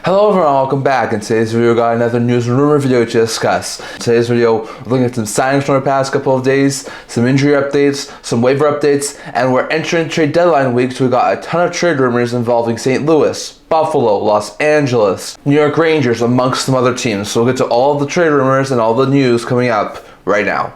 Hello everyone, welcome back. In today's video, we got another news and rumor video to discuss. In today's video, we're looking at some signings from the past couple of days, some injury updates, some waiver updates, and we're entering trade deadline week, so we got a ton of trade rumors involving St. Louis, Buffalo, Los Angeles, New York Rangers, amongst some other teams. So we'll get to all of the trade rumors and all the news coming up right now.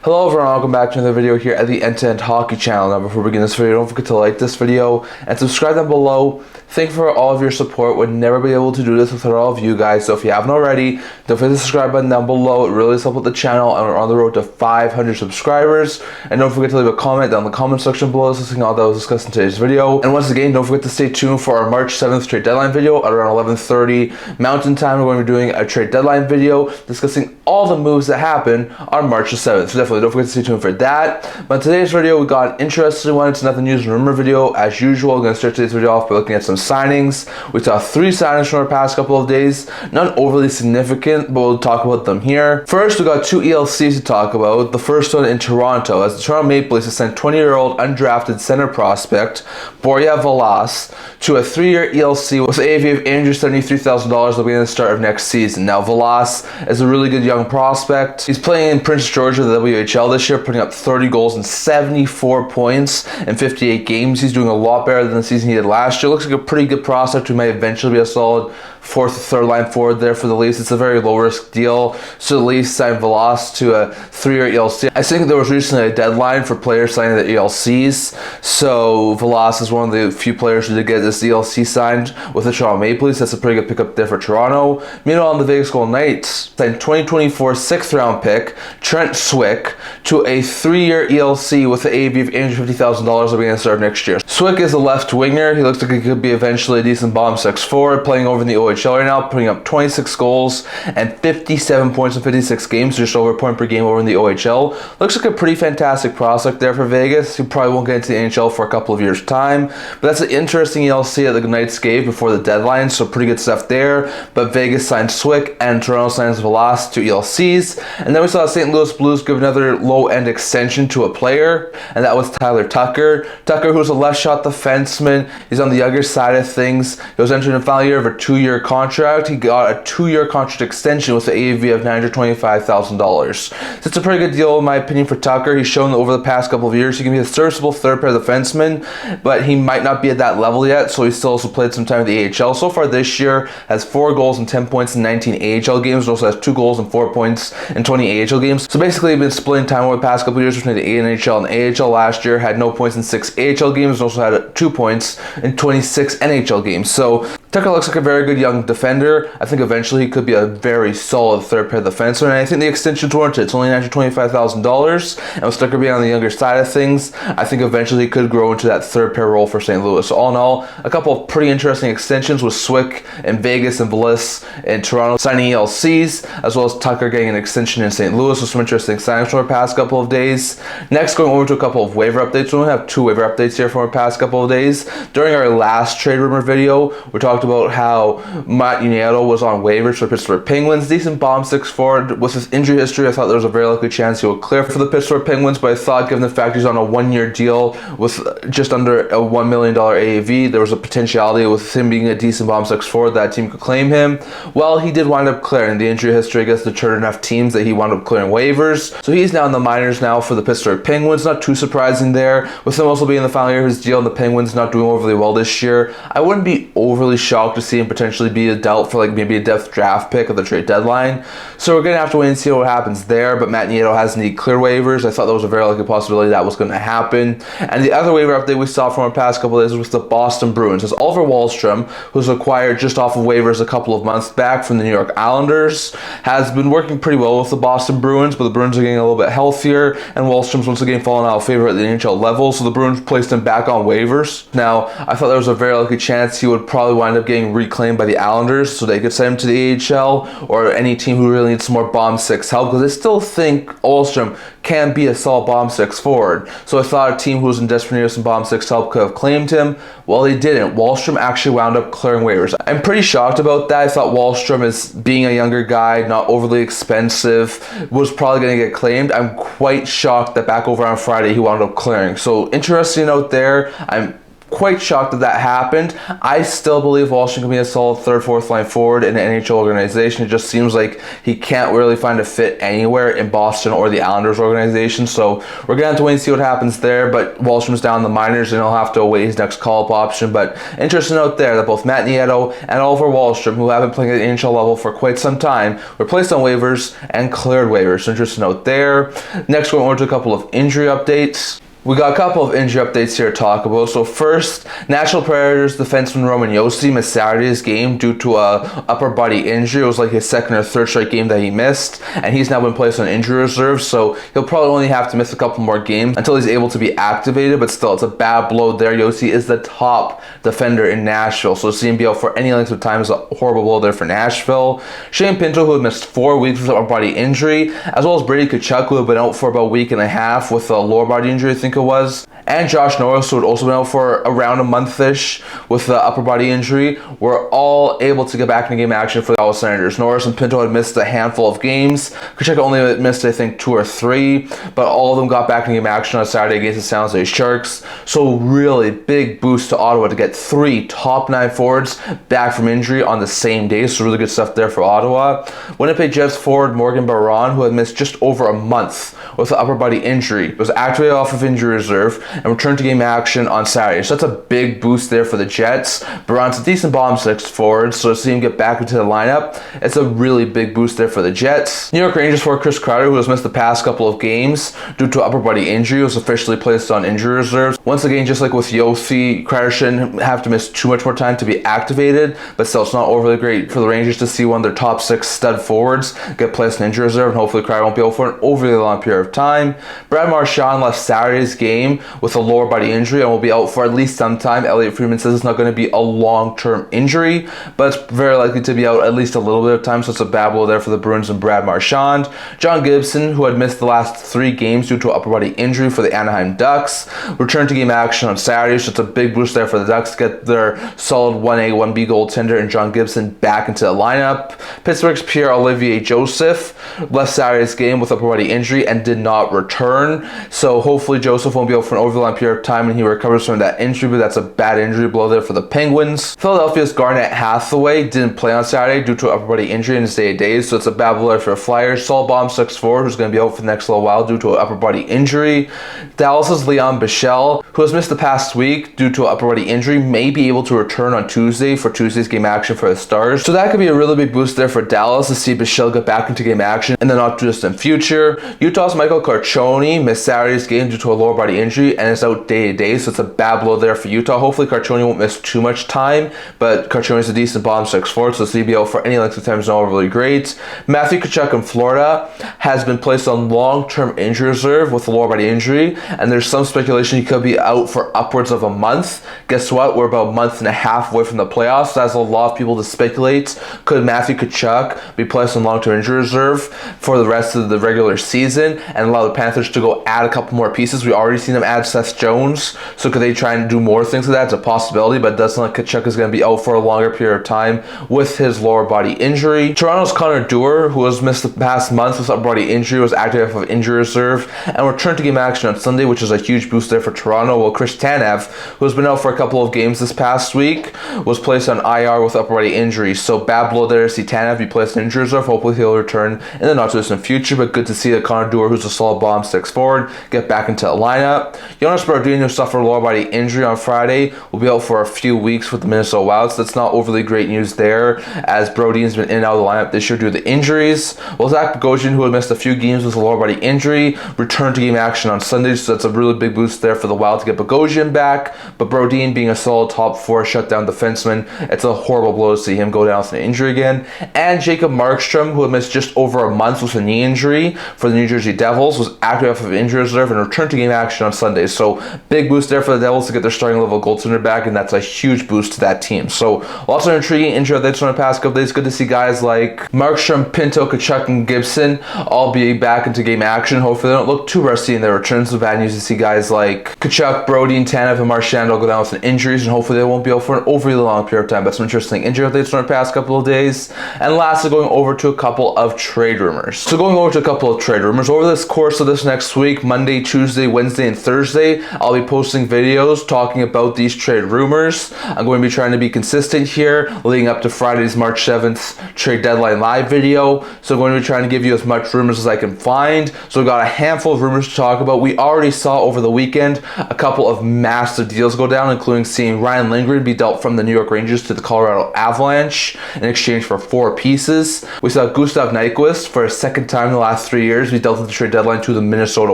Hello everyone, welcome back to another video here at the End-to-End Hockey channel. Now before we begin this video, don't forget to like this video and subscribe down below. Thank you for all of your support. Would never be able to do this without all of you guys. So if you haven't already, don't forget the subscribe button down below. It really helps out the channel, and we're on the road to 500 subscribers. And don't forget to leave a comment down in the comment section below discussing all that was discussed in today's video. And once again, don't forget to stay tuned for our March 7th trade deadline video at around 11:30 Mountain Time. We're going to be doing a trade deadline video discussing all the moves that happen on March the 7th. So definitely don't forget to stay tuned for that. But in today's video, we got an interesting one. It's another news and rumor video. As usual, I'm going to start today's video off by looking at some signings. We saw 3 signings from our past couple of days. None overly significant, but we'll talk about them here. First, we got 2 ELCs to talk about. The first one in Toronto, as the Toronto Maple Leafs sent 20-year-old undrafted center prospect Borja Velas to a 3-year ELC with an AAV of $873,000 at the start of next season. Now, Velas is a really good young prospect. He's playing in Prince George of the WHL this year, putting up 30 goals and 74 points in 58 games. He's doing a lot better than the season he did last year. Looks like a pretty good prospect who may eventually be a solid 4th or 3rd line forward there for the Leafs. It's a very low risk deal. So the Leafs signed Velas to a 3-year ELC. I think there was recently a deadline for players signing the ELCs. So Velas is one of the few players who did get this ELC signed with the Toronto Maple Leafs. That's a pretty good pickup there for Toronto. Meanwhile, on the Vegas Golden Knights signed 2024 6th round pick Trent Swick to a 3-year ELC with an AAV of $850,000 at the start of next year. Swick is a left winger. He looks like he could be eventually a decent bottom 6 forward, playing over in the OHL right now, putting up 26 goals and 57 points in 56 games, just over a point per game over in the OHL. Looks like a pretty fantastic prospect there for Vegas. He probably won't get into the NHL for a couple of years' time, but that's an interesting ELC that the Knights gave before the deadline, so pretty good stuff there. But Vegas signed Swick and Toronto signs Velas to ELCs. And then we saw St. Louis Blues give another low-end extension to a player, and that was Tyler Tucker. Tucker, who's a left-shot defenseman. He's on the younger side of things. He was entering the final year of a 2-year contract. He got a 2-year contract extension with an AAV of $925,000. So it's a pretty good deal in my opinion for Tucker. He's shown that over the past couple of years he can be a serviceable 3rd pair defenseman, but he might not be at that level yet, so he still also played some time in the AHL. So far this year, has 4 goals and 10 points in 19 AHL games. Also has 2 goals and 4 points in 20 AHL games. So basically, he's been splitting time over the past couple of years between the NHL and AHL. Last year, had no points in 6 AHL games, and also had 2 points in 26 NHL games. So Tucker looks like a very good young defender. I think eventually he could be a very solid 3rd pair defenseman, and I think the extension's warranted. It's only $925,000, and with Tucker being on the younger side of things, I think eventually he could grow into that 3rd pair role for St. Louis. So all in all, a couple of pretty interesting extensions with Swick in Vegas and Velas in Toronto signing ELCs, as well as Tucker getting an extension in St. Louis with some interesting signings from our past couple of days. Next, going over to a couple of waiver updates. We only have 2 waiver updates here from our past couple of days. During our last trade rumor video, we talked about how Nieto was on waivers for Pittsburgh Penguins. Decent bottom 6 forward. With his injury history, I thought there was a very likely chance he would clear for the Pittsburgh Penguins, but I thought given the fact he's on a 1-year deal with just under a $1 million AAV, there was a potentiality with him being a decent bottom 6 forward that team could claim him. Well, he did wind up clearing. The injury history, I guess, deterred enough teams that he wound up clearing waivers. So he's now in the minors now for the Pittsburgh Penguins. Not too surprising there. With him also being in the final year of his deal and the Penguins not doing overly well this year, I wouldn't be overly shocked to see him potentially be a dealt for like maybe a depth draft pick at the trade deadline. So we're going to have to wait and see what happens there, but Matt Nieto has need clear waivers. I thought that was a very likely possibility that was going to happen. And the other waiver update we saw from our past couple of days was the Boston Bruins. As Oliver Wahlstrom, who's acquired just off of waivers a couple of months back from the New York Islanders, has been working pretty well with the Boston Bruins, but the Bruins are getting a little bit healthier, and Wahlstrom's once again fallen out of favor at the NHL level, so the Bruins placed him back on waivers. Now, I thought there was a very likely chance he would probably wind up getting reclaimed by the Islanders so they could send him to the AHL, or any team who really needs some more bomb six help, because I still think Wahlstrom can be a solid bomb six forward. So I thought a team who was in desperate need of some bomb six help could have claimed him. Well, they didn't. Wahlstrom actually wound up clearing waivers. I'm pretty shocked about that. I thought Wahlstrom, as being a younger guy, not overly expensive, was probably going to get claimed. I'm quite shocked that back over on Friday he wound up clearing. So interesting note there. I'm quite shocked that happened. I still believe Wahlstrom can be a solid third, fourth line forward in an NHL organization. It just seems like he can't really find a fit anywhere in Boston or the Islanders organization. So we're going to have to wait and see what happens there. But Wahlstrom's down in the minors, and he'll have to await his next call-up option. But interesting note there that both Matt Nieto and Oliver Wahlstrom, who have been playing at the NHL level for quite some time, were placed on waivers and cleared waivers. So interesting note there. Next, we're going to a couple of injury updates. We got a couple of injury updates here to talk about. So first, Nashville Predators defenseman Roman Josi missed Saturday's game due to a upper body injury. It was like his second or third straight game that he missed, and he's now been placed on injury reserve, so he'll probably only have to miss a couple more games until he's able to be activated, but still, it's a bad blow there. Josi is the top defender in Nashville, so seeing him be out for any length of time is a horrible blow there for Nashville. Shane Pinto, who had missed 4 weeks with an upper body injury, as well as Brady Tkachuk, who had been out for about a week and a half with a lower body injury, I think it was, and Josh Norris, who had also been out for around a month-ish with the upper body injury, were all able to get back into game action for the Ottawa Senators. Norris and Pinto had missed a handful of games. Tkachuk only missed, I think, 2 or 3, but all of them got back into game action on Saturday against the San Jose Sharks. So really big boost to Ottawa to get 3 top 9 forwards back from injury on the same day. So really good stuff there for Ottawa. Winnipeg Jets forward Morgan Barron, who had missed just over a month with an upper body injury, was activated off of injury reserve and returned to game action on Saturday. So that's a big boost there for the Jets. Baron's a decent bomb six forward, so to see him get back into the lineup, it's a really big boost there for the Jets. New York Rangers forward Chris Kreider, who has missed the past couple of games due to upper body injury, was officially placed on injury reserve. Once again, just like with Josi, Kreider shouldn't have to miss too much more time to be activated, but still, it's not overly great for the Rangers to see one of their top 6 stud forwards get placed on injury reserve, and hopefully Kreider won't be out for an overly long period of time. Brad Marchand left Saturday's game with a lower body injury and will be out for at least some time. Elliot Friedman says it's not going to be a long-term injury, but it's very likely to be out at least a little bit of time, so it's a bad blow there for the Bruins and Brad Marchand. John Gibson, who had missed the last 3 games due to an upper body injury for the Anaheim Ducks, returned to game action on Saturday, so it's a big boost there for the Ducks to get their solid 1A, 1B goaltender and John Gibson back into the lineup. Pittsburgh's Pierre-Olivier Joseph left Saturday's game with upper body injury and did not return, so hopefully Joseph won't be out for an overly long period of time and he recovers from that injury, but that's a bad injury blow there for the Penguins. Philadelphia's Garnett Hathaway didn't play on Saturday due to an upper body injury in his day-to-days, so it's a bad blow there for the Flyers. Saul Baum 6'4", who's going to be out for the next little while due to an upper body injury. Dallas's Leon Bichelle, who has missed the past week due to an upper body injury, may be able to return on Tuesday for Tuesday's game action for the Stars, so that could be a really big boost there for Dallas to see Bichelle get back into game action in the not too distant future. Utah's Michael Carcioni missed Saturday's game due to a lower body injury and is out day-to-day, so it's a bad blow there for Utah. Hopefully Carcioni won't miss too much time, but Carcioni's a decent bomb 6'4", so he'll be out for any length of time is not really great. Matthew Tkachuk in Florida has been placed on long-term injury reserve with a lower body injury, and there's some speculation he could be out for upwards of a month. Guess what? We're about a month and a half away from the playoffs, so that's a lot of people to speculate. Could Matthew Tkachuk be placed on long-term injury reserve for the rest of the regular season and allow the Panthers to go add a couple more pieces? We already seen them add Seth Jones, so could they try and do more things with that? It's a possibility, but it doesn't look like Tkachuk is going to be out for a longer period of time with his lower body injury. Toronto's Connor Dewar, who has missed the past month with upper body injury, was active off of injury reserve and returned to game action on Sunday, which is a huge boost there for Toronto. While Chris Tanev, who has been out for a couple of games this past week, was placed on IR with upper body injury. So bad blow there to see Tanev be placed on injury reserve. Hopefully he'll return in the not too distant future, but good to see that Connor Dewar, who's a solid bomb 6 forward, get back into the lineup. Jonas Brodin, who suffered a lower body injury on Friday, will be out for a few weeks with the Minnesota Wild, so that's not overly great news there, as Brodin's been in and out of the lineup this year due to the injuries. Well, Zach Bogosian, who had missed a few games with a lower body injury, returned to game action on Sunday, so that's a really big boost there for the Wild to get Bogosian back, but Brodin, being a solid top 4 shutdown defenseman, it's a horrible blow to see him go down with an injury again. And Jacob Markstrom, who had missed just over a month with a knee injury for the New Jersey Devils, was active off of injury reserve and returned to game action on Sunday. So big boost there for the Devils to get their starting level goaltender back, and that's a huge boost to that team. So lots of intriguing injury updates on the past couple days. Good to see guys like Markstrom, Pinto, Tkachuk, and Gibson all be back into game action. Hopefully they don't look too rusty in their returns. The bad news to see guys like Tkachuk, Brodin, Tanev, and Marchand all go down with an injuries, and hopefully they won't be out for an overly long period of time. But some interesting injury updates on the past couple of days. And lastly, going over to a couple of trade rumors. So going over to a couple of trade rumors. Over this course of this next week, Monday, Tuesday, Wednesday, and Thursday, I'll be posting videos talking about these trade rumors. I'm going to be trying to be consistent here, leading up to Friday's March 7th trade deadline live video. So I'm going to be trying to give you as much rumors as I can find. So we've got a handful of rumors to talk about. We already saw over the weekend a couple of massive deals go down, including seeing Ryan Lindgren be dealt from the New York Rangers to the Colorado Avalanche in exchange for 4 pieces. We saw Gustav Nyquist for a second time in the last 3 years be dealt at the trade deadline to the Minnesota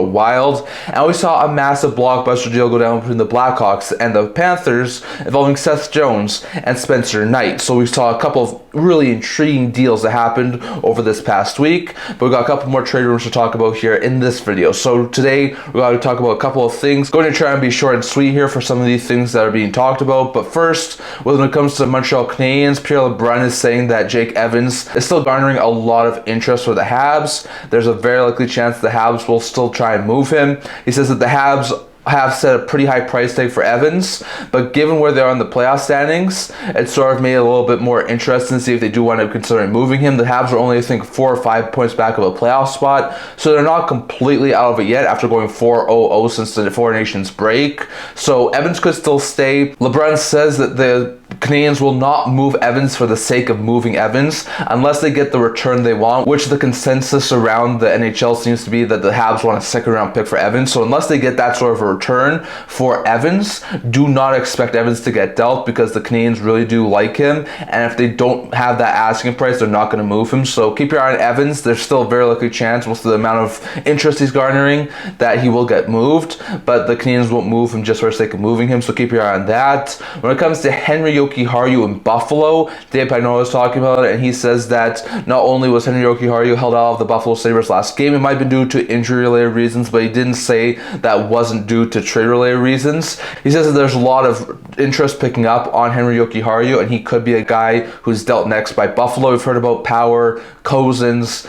Wild. And we saw a massive blockbuster deal go down between the Blackhawks and the Panthers involving Seth Jones and Spencer Knight. So we saw a couple of really intriguing deals that happened over this past week, but we've got a couple more trade rumors to talk about here in this video. So today we're going to talk about a couple of things. Going to try and be short and sweet here for some of these things that are being talked about. But first, when it comes to Montreal Canadiens, Pierre LeBrun is saying that Jake Evans is still garnering a lot of interest for the Habs. There's a very likely chance the Habs will still try and move him. He says that the Habs have set a pretty high price tag for Evans, but given where they are in the playoff standings, it sort of made it a little bit more interesting to see if they do wind up considering moving him. The Habs are only, I think, 4 or 5 points back of a playoff spot, so they're not completely out of it yet after going 4-0-0 since the Four Nations break. So Evans could still stay. LeBrun says that the Canadiens will not move Evans for the sake of moving Evans unless they get the return they want, which the consensus around the NHL seems to be that the Habs want a second-round pick for Evans. So unless they get that sort of a return for Evans, do not expect Evans to get dealt, because the Canadiens really do like him, and if they don't have that asking price, they're not going to move him. So keep your eye on Evans. There's still a very likely chance, with the amount of interest he's garnering, that he will get moved, but the Canadiens won't move him just for the sake of moving him, so keep your eye on that. When it comes to Henry Jokiharju in Buffalo, Dave Pagnotta was talking about it, and he says that not only was Henry Jokiharju held out of the Buffalo Sabres last game, it might have been due to injury-related reasons, but he didn't say that wasn't due to trade-related reasons. He says that there's a lot of interest picking up on Henry Jokiharju, and he could be a guy who's dealt next by Buffalo. We've heard about Power, Cozens,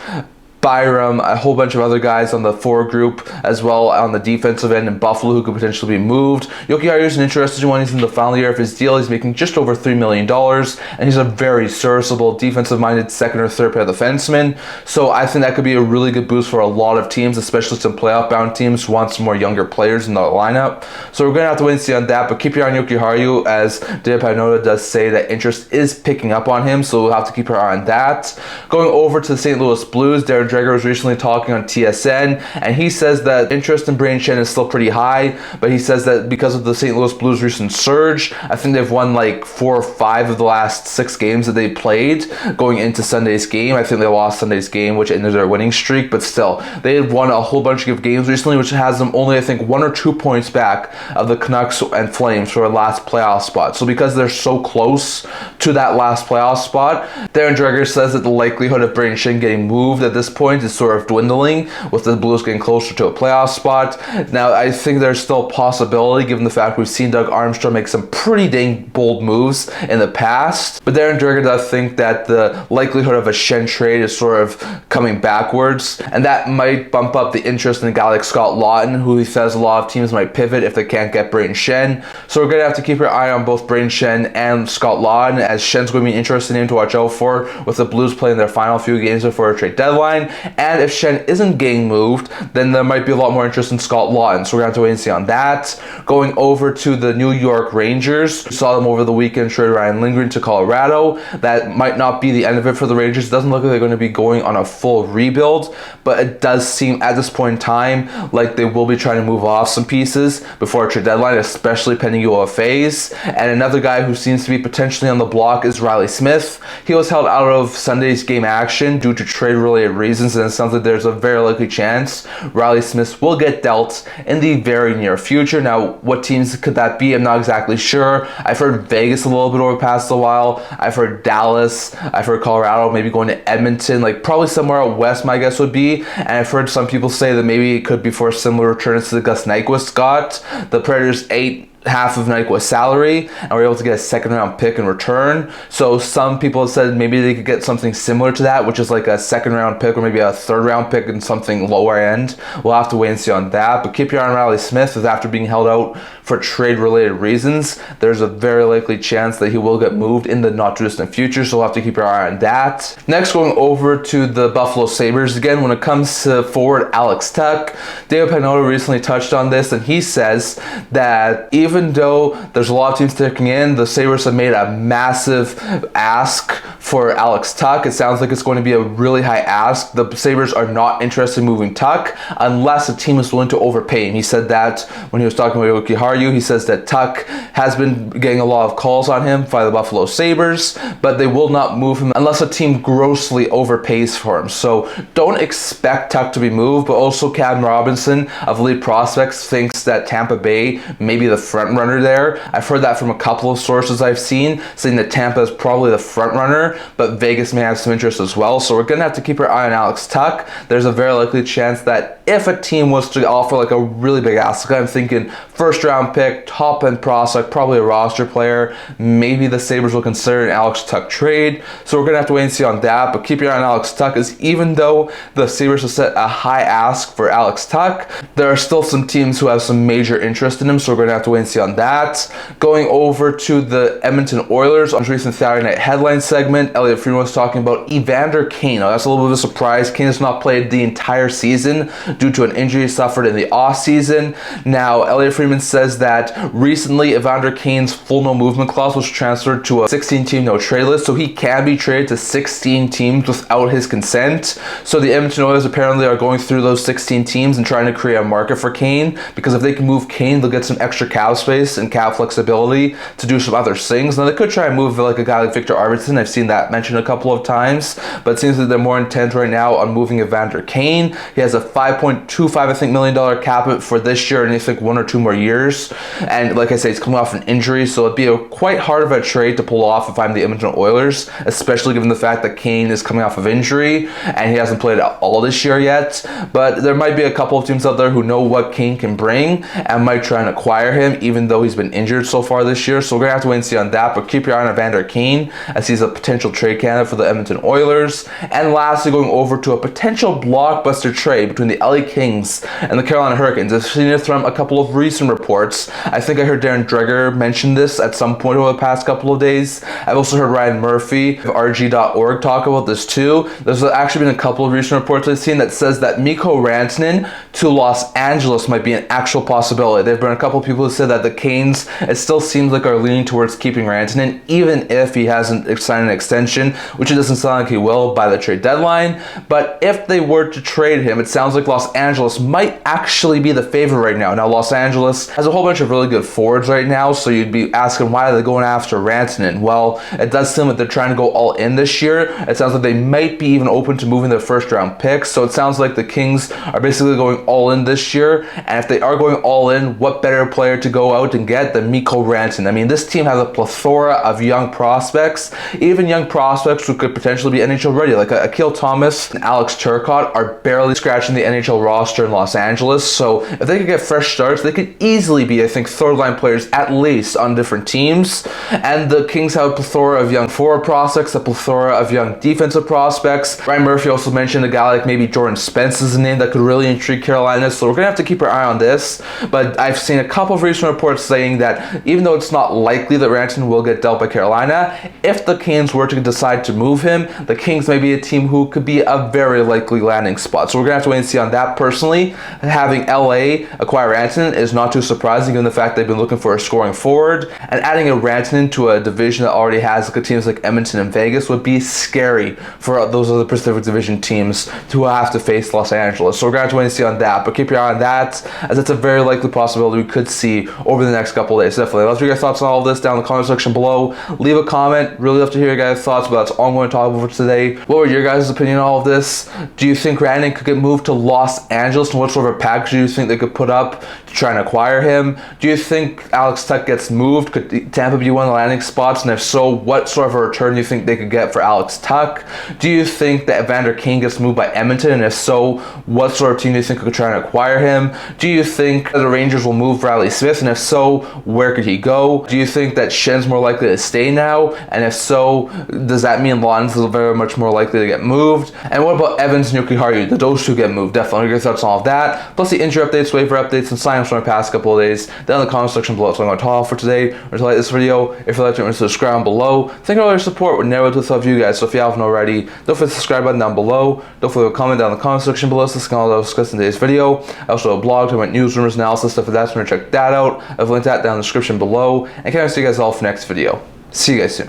Byram, a whole bunch of other guys on the forward group as well on the defensive end in Buffalo who could potentially be moved. Jokiharju is an interesting one. He's in the final year of his deal. He's making just over $3 million, and he's a very serviceable, defensive-minded second or third pair defenseman. So I think that could be a really good boost for a lot of teams, especially some playoff-bound teams who want some more younger players in the lineup. So we're going to have to wait and see on that, but keep your eye on Jokiharju, as Dave Pagnotta does say that interest is picking up on him, so we'll have to keep our eye on that. Going over to the St. Louis Blues, Dreger was recently talking on TSN, and he says that interest in Brayden Schenn is still pretty high, but he says that because of the St. Louis Blues' recent surge, I think they've won like 4 or 5 of the last 6 games that they played going into Sunday's game. I think they lost Sunday's game, which ended their winning streak, but still, they had won a whole bunch of games recently, which has them only, I think, 1 or 2 points back of the Canucks and Flames for a last playoff spot. So because they're so close to that last playoff spot, Darren Dreger says that the likelihood of Brayden Schenn getting moved at this point is sort of dwindling, with the Blues getting closer to a playoff spot. Now, I think there's still a possibility, given the fact we've seen Doug Armstrong make some pretty dang bold moves in the past. But Darren Dreger does think that the likelihood of a Schenn trade is sort of coming backwards, and that might bump up the interest in a guy like Scott Laughton, who he says a lot of teams might pivot if they can't get Brayden Schenn. So we're going to have to keep our eye on both Brayden Schenn and Scott Laughton, as Schenn's going to be an interesting name to watch out for, with the Blues playing their final few games before a trade deadline. And if Schenn isn't getting moved, then there might be a lot more interest in Scott Laughton. So we're going to have to wait and see on that. Going over to the New York Rangers, we saw them over the weekend trade Ryan Lindgren to Colorado. That might not be the end of it for the Rangers. It doesn't look like they're going to be going on a full rebuild, but it does seem at this point in time like they will be trying to move off some pieces before a trade deadline, especially pending UFAs. And another guy who seems to be potentially on the block is Riley Smith. He was held out of Sunday's game action due to trade-related reasons. reasons, and it sounds like there's a very likely chance Riley Smith will get dealt in the very near future. Now, what teams could that be? I'm not exactly sure. I've heard Vegas a little bit over the past while. I've heard Dallas. I've heard Colorado, maybe going to Edmonton, like probably somewhere out west, my guess would be. And I've heard some people say that maybe it could be for a similar return to the Gus Nyquist got. The Predators ate half of Nyquist's salary and were able to get a second round pick in return. So some people have said maybe they could get something similar to that, which is like a second round pick or maybe a third round pick and something lower end. We'll have to wait and see on that. But keep your eye on Riley Smith, as after being held out for trade related reasons, there's a very likely chance that he will get moved in the not too distant future. So we'll have to keep your eye on that. Next, going over to the Buffalo Sabres again, when it comes to forward Alex Tuch, David Pagnotta recently touched on this, and he says that even though there's a lot of teams sticking in, the Sabres have made a massive ask for Alex Tuch. It sounds like it's going to be a really high ask. The Sabres are not interested in moving Tuch unless a team is willing to overpay him. He said that when he was talking about Jokiharju. He says that Tuch has been getting a lot of calls on him by the Buffalo Sabres, but they will not move him unless a team grossly overpays for him. So don't expect Tuch to be moved, but also Cam Robinson of Elite Prospects thinks that Tampa Bay may be the front runner there. I've heard that from a couple of sources I've seen, saying that Tampa is probably the front runner, but Vegas may have some interest as well. So we're going to have to keep our eye on Alex Tuch. There's a very likely chance that if a team was to offer like a really big ask, like I'm thinking first round pick, top end prospect, probably a roster player, maybe the Sabres will consider an Alex Tuch trade. So we're going to have to wait and see on that. But keep your eye on Alex Tuch, as even though the Sabres have set a high ask for Alex Tuch, there are still some teams who have some major interest in him. So we're going to have to wait and see on that. Going over to the Edmonton Oilers, on recent Saturday Night Headline segment, Elliotte Friedman was talking about Evander Kane. Now, that's a little bit of a surprise. Kane has not played the entire season due to an injury suffered in the offseason. Now, Elliotte Friedman says that recently Evander Kane's full no movement clause was transferred to a 16-team no trade list, so he can be traded to 16 teams without his consent. So the Edmonton Oilers apparently are going through those 16 teams and trying to create a market for Kane, because if they can move Kane, they'll get some extra cap space and cap flexibility to do some other things. Now, they could try and move like a guy like Victor Arvidsson. I've seen that mentioned a couple of times, but it seems that they're more intent right now on moving Evander Kane. He has a $5.25 million cap hit for this year and I think 1 or 2 more years. And like I say, he's coming off an injury, so it'd be quite hard of a trade to pull off if I'm the Edmonton Oilers, especially given the fact that Kane is coming off of injury and he hasn't played at all this year yet. But there might be a couple of teams out there who know what Kane can bring and might try and acquire him, even though he's been injured so far this year. So we're going to have to wait and see on that, but keep your eye on Evander Kane, as he's a potential trade candidate for the Edmonton Oilers. And lastly, going over to a potential blockbuster trade between the LA Kings and the Carolina Hurricanes. I've seen it from a couple of recent reports. I think I heard Darren Dreger mention this at some point over the past couple of days. I've also heard Ryan Murphy of RG.org talk about this too. There's actually been a couple of recent reports I've seen that says that Mikko Rantanen to Los Angeles might be an actual possibility. There have been a couple of people who said that the Canes, it still seems like, are leaning towards keeping Rantanen, even if he hasn't signed an extension, which it doesn't sound like he will by the trade deadline. But if they were to trade him, it sounds like Los Angeles might actually be the favorite right now. Now, Los Angeles has a whole bunch of really good forwards right now, so you'd be asking, why are they going after Rantanen? Well, it does seem like they're trying to go all in this year. It sounds like they might be even open to moving their first round picks, so it sounds like the Kings are basically going all in this year. And if they are going all in, what better player to go out and get than Mikko Rantanen? I mean, this team has a plethora of young prospects, even young prospects who could potentially be NHL ready, like Akil Thomas and Alex Turcotte are barely scratching the NHL roster in Los Angeles. So if they could get fresh starts, they could easily be, I think, third line players at least on different teams. And the Kings have a plethora of young forward prospects, a plethora of young defensive prospects. Ryan Murphy also mentioned a guy like maybe Jordan Spence is a name that could really intrigue Carolina, so we're going to have to keep our eye on this. But I've seen a couple of recent reports saying that even though it's not likely that Rantanen will get dealt by Carolina, if the Kings were to decide to move him, the Kings may be a team who could be a very likely landing spot. So we're going to have to wait and see on that. Personally, having LA acquire Rantanen is not not too surprising given the fact they've been looking for a scoring forward. And adding a Rantanen to a division that already has teams like Edmonton and Vegas would be scary for those other Pacific Division teams to have to face Los Angeles. So we're going to have to wait and see on that. But keep your eye on that, as it's a very likely possibility we could see over the next couple of days. Definitely. Let us know your thoughts on all of this down in the comment section below. Leave a comment. Really love to hear your guys' thoughts, but that's all I'm going to talk about for today. What were your guys' opinion on all of this? Do you think Rantanen could get moved to Los Angeles, and what sort of a package do you think they could put up to try and acquire him? Do you think Alex Tuch gets moved? Could Tampa be one of the landing spots? And if so, what sort of a return do you think they could get for Alex Tuch? Do you think that Evander Kane gets moved by Edmonton? And if so, what sort of team do you think could try and acquire him? Do you think the Rangers will move Riley Smith? And if so, where could he go? Do you think that Schenn's more likely to stay now? And if so, does that mean Lawrence is very much more likely to get moved? And what about Evans and Jokiharju? Did those two get moved? Definitely your thoughts on all of that. Plus the injury updates, waiver updates, and sign-ups from the past couple of days down in the comment section below. So I'm going to talk for today. Or to like this video, if you'd like to subscribe below. Thank you for all your support. Would never do this without you guys. So if you haven't already, don't forget the subscribe button down below. Don't forget to comment down in the comment section below. So this is all I was discussing in today's video. I also have a blog talking about news, rumors, analysis, stuff like that. So check that out. I've linked that down in the description below. And can't wait to see you guys all for the next video. See you guys soon.